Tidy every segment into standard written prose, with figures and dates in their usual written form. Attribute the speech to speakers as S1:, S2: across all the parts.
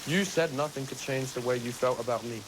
S1: You said nothing could change the way you felt about me.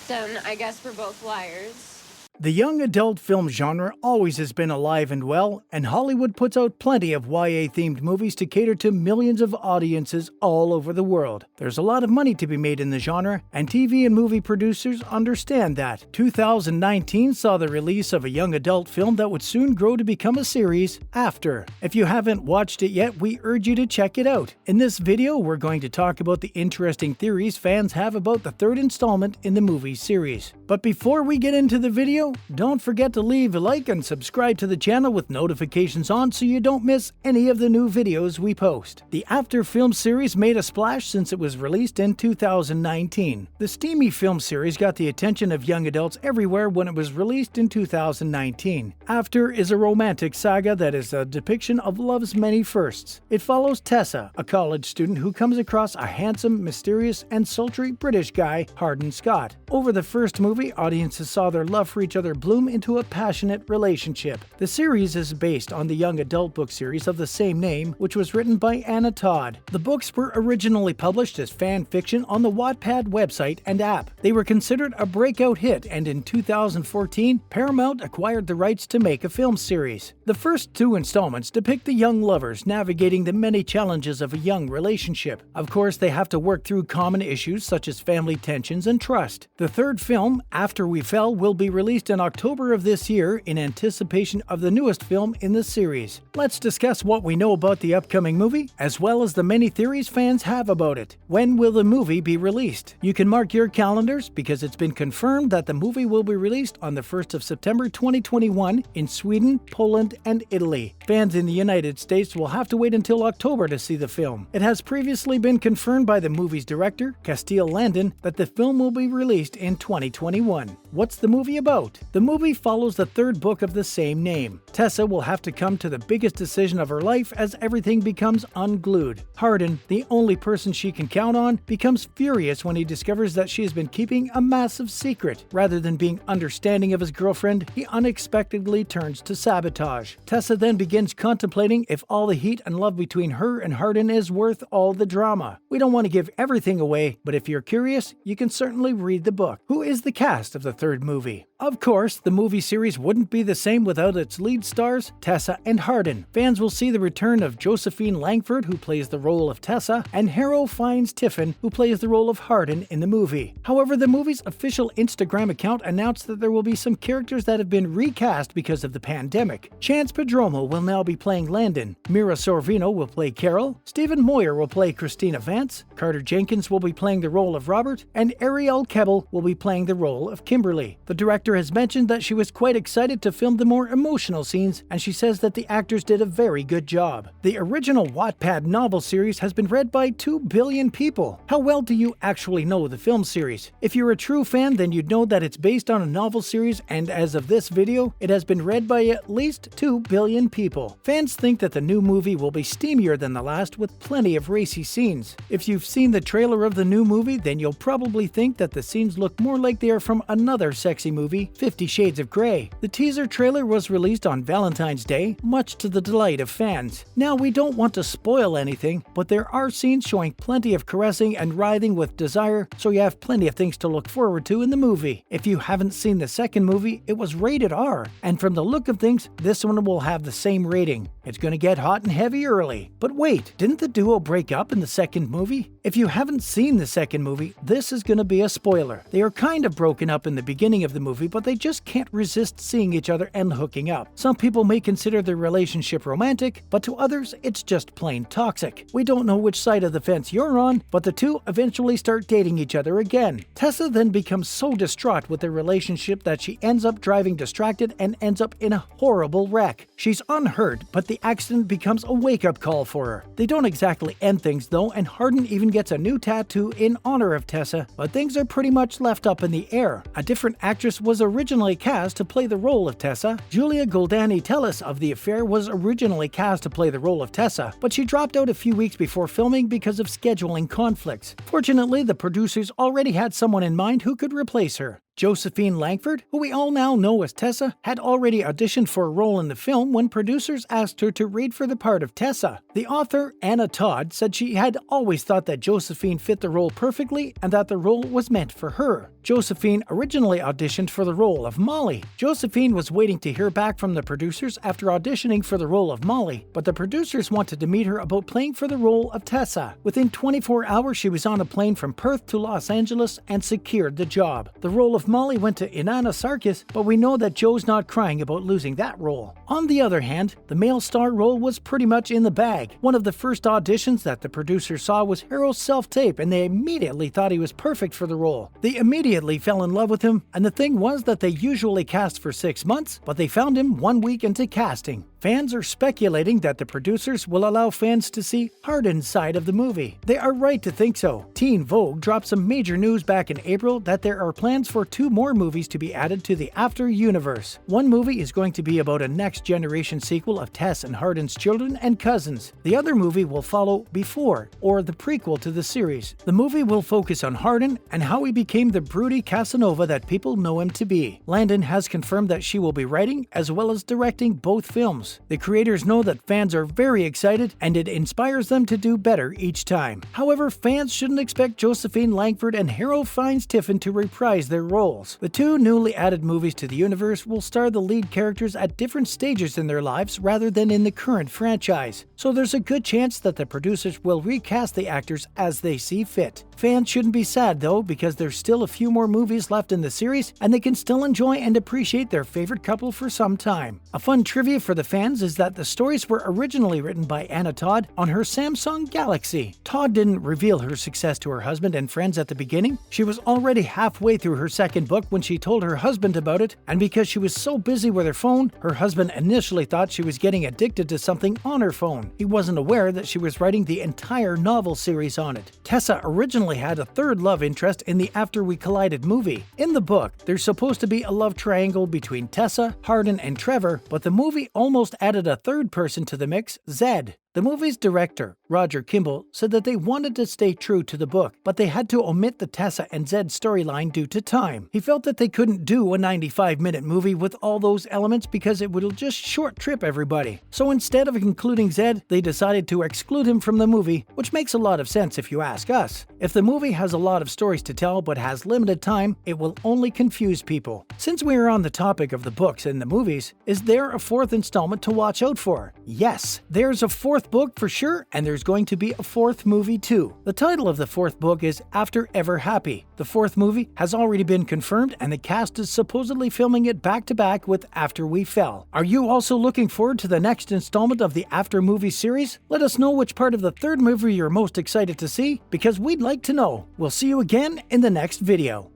S2: Then I guess we're both liars.
S3: The young adult film genre always has been alive and well, and Hollywood puts out plenty of YA-themed movies to cater to millions of audiences all over the world. There's a lot of money to be made in the genre, and TV and movie producers understand that. 2019 saw the release of a young adult film that would soon grow to become a series, After. If you haven't watched it yet, we urge you to check it out. In this video, we're going to talk about the interesting theories fans have about the third installment in the movie series. But before we get into the video, don't forget to leave a like and subscribe to the channel with notifications on so you don't miss any of the new videos we post. The After film series made a splash since it was released in 2019. The steamy film series got the attention of young adults everywhere when it was released in 2019. After is a romantic saga that is a depiction of love's many firsts. It follows Tessa, a college student who comes across a handsome, mysterious, and sultry British guy, Hardin Scott. Over the first movie, audiences saw their love for each other bloom into a passionate relationship. The series is based on the young adult book series of the same name, which was written by Anna Todd. The books were originally published as fan fiction on the Wattpad website and app. They were considered a breakout hit, and in 2014, Paramount acquired the rights to make a film series. The first two installments depict the young lovers navigating the many challenges of a young relationship. Of course, they have to work through common issues such as family tensions and trust. The third film, After We Fell, will be released in October of this year in anticipation of the newest film in the series. Let's discuss what we know about the upcoming movie, as well as the many theories fans have about it. When will the movie be released? You can mark your calendars because it's been confirmed that the movie will be released on the 1st of September 2021 in Sweden, Poland, and Italy. Fans in the United States will have to wait until October to see the film. It has previously been confirmed by the movie's director, Castile Landon, that the film will be released in 2021. What's the movie about? The movie follows the third book of the same name. Tessa will have to come to the biggest decision of her life as everything becomes unglued. Hardin, the only person she can count on, becomes furious when he discovers that she has been keeping a massive secret. Rather than being understanding of his girlfriend, he unexpectedly turns to sabotage. Tessa then begins contemplating if all the heat and love between her and Hardin is worth all the drama. We don't want to give everything away, but if you're curious, you can certainly read the book. Who is the cast of the third movie? Of course, the movie series wouldn't be the same without its lead stars, Tessa and Hardin. Fans will see the return of Josephine Langford, who plays the role of Tessa, and Fiennes-Tiffin, who plays the role of Hardin in the movie. However, the movie's official Instagram account announced that there will be some characters that have been recast because of the pandemic. Chance Padromo will now be playing Landon, Mira Sorvino will play Carol, Stephen Moyer will play Christina Vance, Carter Jenkins will be playing the role of Robert, and Ariel Kebbel will be playing the role of Kimberly. The director has mentioned that she was quite excited to film the more emotional scenes, and she says that the actors did a very good job. The original Wattpad novel series has been read by 2 billion people. How well do you actually know the film series? If you're a true fan, then you'd know that it's based on a novel series, and as of this video, it has been read by at least 2 billion people. Fans think that the new movie will be steamier than the last, with plenty of racy scenes. If you've seen the trailer of the new movie, then you'll probably think that the scenes look more like they are from another sexy movie, 50 Shades of Grey. The teaser trailer was released on Valentine's Day, much to the delight of fans. Now, we don't want to spoil anything, but there are scenes showing plenty of caressing and writhing with desire, so you have plenty of things to look forward to in the movie. If you haven't seen the second movie, it was rated R, and from the look of things, this one will have the same rating. It's gonna get hot and heavy early. But wait, didn't the duo break up in the second movie? If you haven't seen the second movie, this is gonna be a spoiler. They are kind of broken up in the beginning of the movie, but they just can't resist seeing each other and hooking up. Some people may consider their relationship romantic, but to others, it's just plain toxic. We don't know which side of the fence you're on, but the two eventually start dating each other again. Tessa then becomes so distraught with their relationship that she ends up driving distracted and ends up in a horrible wreck. She's unhurt, but the accident becomes a wake-up call for her. They don't exactly end things though, and Hardin even gets a new tattoo in honor of Tessa, but things are pretty much left up in the air. A different actress was originally cast to play the role of Tessa. Julia Goldani Tellis of The Affair was originally cast to play the role of Tessa, but she dropped out a few weeks before filming because of scheduling conflicts. Fortunately, the producers already had someone in mind who could replace her. Josephine Langford, who we all now know as Tessa, had already auditioned for a role in the film when producers asked her to read for the part of Tessa. The author, Anna Todd, said she had always thought that Josephine fit the role perfectly and that the role was meant for her. Josephine originally auditioned for the role of Molly. Josephine was waiting to hear back from the producers after auditioning for the role of Molly, but the producers wanted to meet her about playing for the role of Tessa. Within 24 hours, she was on a plane from Perth to Los Angeles and secured the job. The role of Molly went to Inanna Sarkis, but we know that Joe's not crying about losing that role. On the other hand, the male star role was pretty much in the bag. One of the first auditions that the producers saw was Harrow's self-tape, and they immediately thought he was perfect for the role. They immediately fell in love with him, and the thing was that they usually cast for 6 months, but they found him 1 week into casting. Fans are speculating that the producers will allow fans to see Hardin's side of the movie. They are right to think so. Teen Vogue dropped some major news back in April that there are plans for 2 more movies to be added to the After universe. One movie is going to be about a next-generation sequel of Tess and Hardin's children and cousins. The other movie will follow Before, or the prequel to the series. The movie will focus on Hardin and how he became the broody Casanova that people know him to be. Landon has confirmed that she will be writing as well as directing both films. The creators know that fans are very excited and it inspires them to do better each time. However, fans shouldn't expect Josephine Langford and Harrow Fiennes-Tiffin to reprise their roles. The 2 newly added movies to the universe will star the lead characters at different stages in their lives rather than in the current franchise. So there's a good chance that the producers will recast the actors as they see fit. Fans shouldn't be sad though, because there's still a few more movies left in the series and they can still enjoy and appreciate their favorite couple for some time. A fun trivia for the fans is that the stories were originally written by Anna Todd on her Samsung Galaxy. Todd didn't reveal her success to her husband and friends at the beginning. She was already halfway through her second book when she told her husband about it, and because she was so busy with her phone, her husband initially thought she was getting addicted to something on her phone. He wasn't aware that she was writing the entire novel series on it. Tessa originally had a third love interest in the After We Collided movie. In the book, there's supposed to be a love triangle between Tessa, Hardin, and Trevor, but the movie almost added a third person to the mix, Zed. The movie's director, Roger Kimball, said that they wanted to stay true to the book, but they had to omit the Tessa and Zed storyline due to time. He felt that they couldn't do a 95-minute movie with all those elements because it would just short-trip everybody. So instead of including Zed, they decided to exclude him from the movie, which makes a lot of sense if you ask us. If the movie has a lot of stories to tell but has limited time, it will only confuse people. Since we are on the topic of the books and the movies, is there a 4th installment to watch out for? Yes, there's a 4th book for sure, and there's going to be a 4th movie too. The title of the 4th book is After Ever Happy. The 4th movie has already been confirmed, and the cast is supposedly filming it back-to-back with After We Fell. Are you also looking forward to the next installment of the After movie series? Let us know which part of the 3rd movie you're most excited to see, because we'd like to know. We'll see you again in the next video.